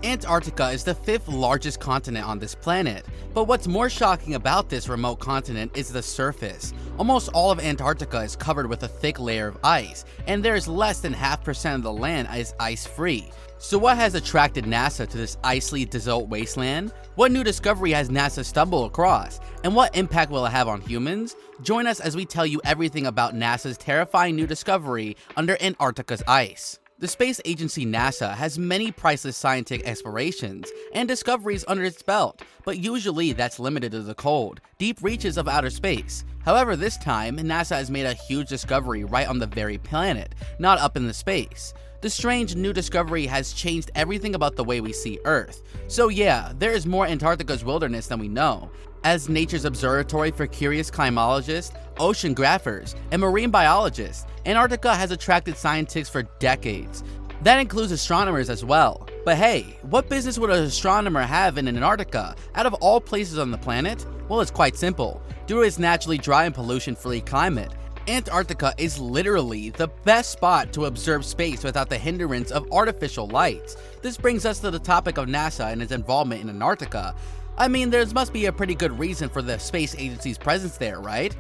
Antarctica is the 5th largest continent on this planet, but what's more shocking about this remote continent is the surface. Almost all of Antarctica is covered with a thick layer of ice, and there's less than 0.5% of the land is ice-free. So what has attracted NASA to this icy desert wasteland? What new discovery has NASA stumbled across? And what impact will it have on humans? Join us as we tell you everything about NASA's terrifying new discovery under Antarctica's ice. The space agency NASA has many priceless scientific explorations and discoveries under its belt, but usually that's limited to the cold, deep reaches of outer space. However, this time, NASA has made a huge discovery right on the very planet, not up in the space. The strange new discovery has changed everything about the way we see Earth. So yeah, there is more Antarctica's wilderness than we know. As nature's observatory for curious climatologists, oceanographers, and marine biologists, Antarctica has attracted scientists for decades. That includes astronomers as well. But hey, what business would an astronomer have in Antarctica, out of all places on the planet? Well, it's quite simple. Due to its naturally dry and pollution-free climate, Antarctica is literally the best spot to observe space without the hindrance of artificial lights. This brings us to the topic of NASA and its involvement in Antarctica. I mean, there must be a pretty good reason for the space agency's presence there, right?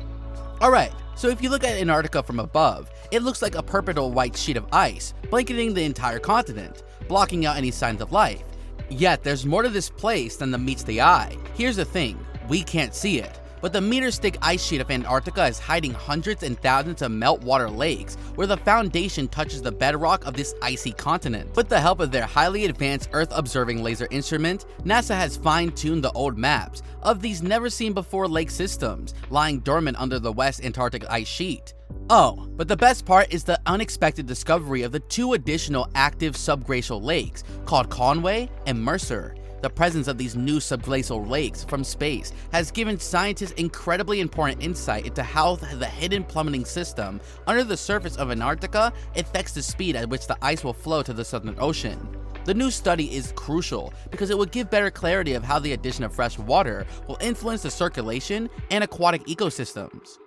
Alright, so if you look at Antarctica from above, it looks like a purple white sheet of ice, blanketing the entire continent, blocking out any signs of life. Yet, there's more to this place than meets the eye. Here's the thing, we can't see it. But the meter-thick ice sheet of Antarctica is hiding hundreds and thousands of meltwater lakes where the foundation touches the bedrock of this icy continent. With the help of their highly advanced Earth-observing laser instrument, NASA has fine-tuned the old maps of these never-seen-before lake systems lying dormant under the West Antarctic ice sheet. Oh, but the best part is the unexpected discovery of the 2 additional active subglacial lakes called Conway and Mercer. The presence of these new subglacial lakes from space has given scientists incredibly important insight into how the hidden plummeting system under the surface of Antarctica affects the speed at which the ice will flow to the Southern Ocean. The new study is crucial because it will give better clarity of how the addition of fresh water will influence the circulation and aquatic ecosystems.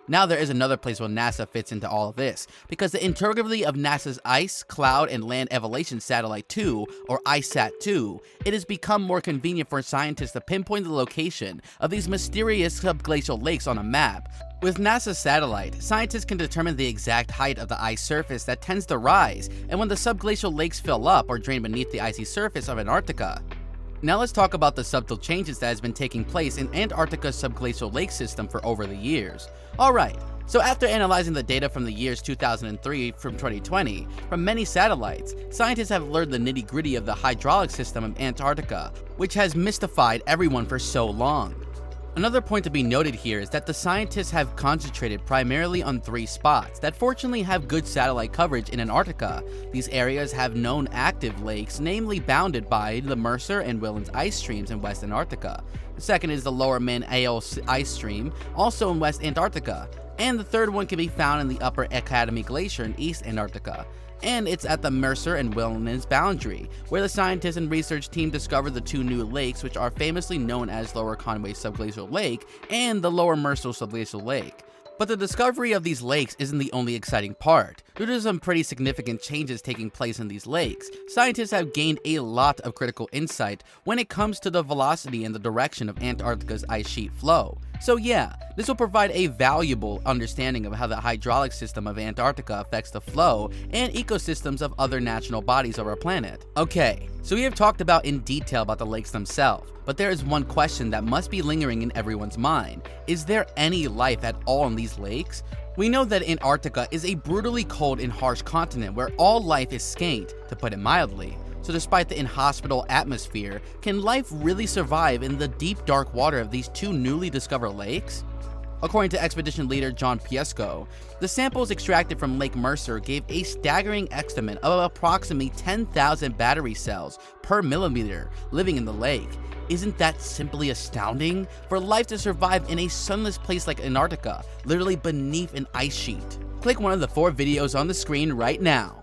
Now there is another place where NASA fits into all of this, because the integrity of NASA's Ice, Cloud, and Land Elevation Satellite 2, or ISAT-2, it has become more convenient for scientists to pinpoint the location of these mysterious subglacial lakes on a map. With NASA's satellite, scientists can determine the exact height of the ice surface that tends to rise, and when the subglacial lakes fill up or drain beneath the icy surface of Antarctica. Now let's talk about the subtle changes that has been taking place in Antarctica's subglacial lake system for over the years. Alright, so after analyzing the data from the years 2003 from 2020 from many satellites, scientists have learned the nitty-gritty of the hydraulic system of Antarctica, which has mystified everyone for so long. Another point to be noted here is that the scientists have concentrated primarily on 3 spots that fortunately have good satellite coverage in Antarctica. These areas have known active lakes, namely bounded by the Mercer and Williams ice streams in West Antarctica. The second is the Lower Man-Ayl ice stream, also in West Antarctica. And the third one can be found in the Upper Academy Glacier in East Antarctica. And it's at the Mercer and Williams boundary, where the scientists and research team discovered the 2 new lakes, which are famously known as Lower Conway Subglacial Lake and the Lower Mercer Subglacial Lake. But the discovery of these lakes isn't the only exciting part. Due to some pretty significant changes taking place in these lakes, scientists have gained a lot of critical insight when it comes to the velocity and the direction of Antarctica's ice sheet flow. So yeah, this will provide a valuable understanding of how the hydraulic system of Antarctica affects the flow and ecosystems of other natural bodies of our planet. Okay, so we have talked about in detail about the lakes themselves, but there is one question that must be lingering in everyone's mind. Is there any life at all in these lakes? We know that Antarctica is a brutally cold and harsh continent where all life is scant, to put it mildly. So despite the inhospitable atmosphere, can life really survive in the deep dark water of these 2 newly discovered lakes? According to expedition leader John Piesco, the samples extracted from Lake Mercer gave a staggering estimate of approximately 10,000 battery cells per millimeter living in the lake. Isn't that simply astounding? For life to survive in a sunless place like Antarctica, literally beneath an ice sheet. Click one of the 4 videos on the screen right now.